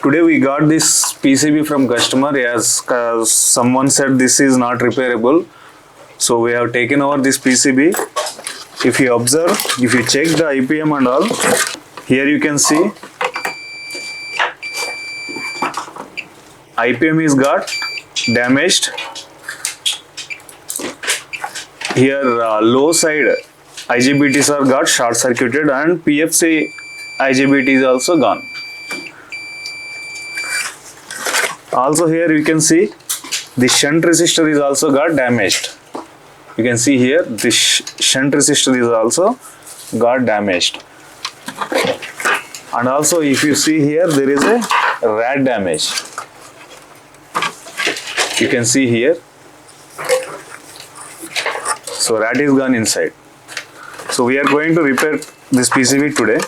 Today we got this PCB from customer as someone said this is not repairable. So we have taken over this PCB. If you observe, if you check the IPM and all, here you can see IPM is got damaged. Here low side IGBTs are got short circuited and PFC IGBT is also gone. Also here you can see the shunt resistor is also got damaged. You can see here this shunt resistor is also got damaged. And also if you see here there is a rat damage. You can see here. So rat is gone inside. So we are going to repair this PCB today.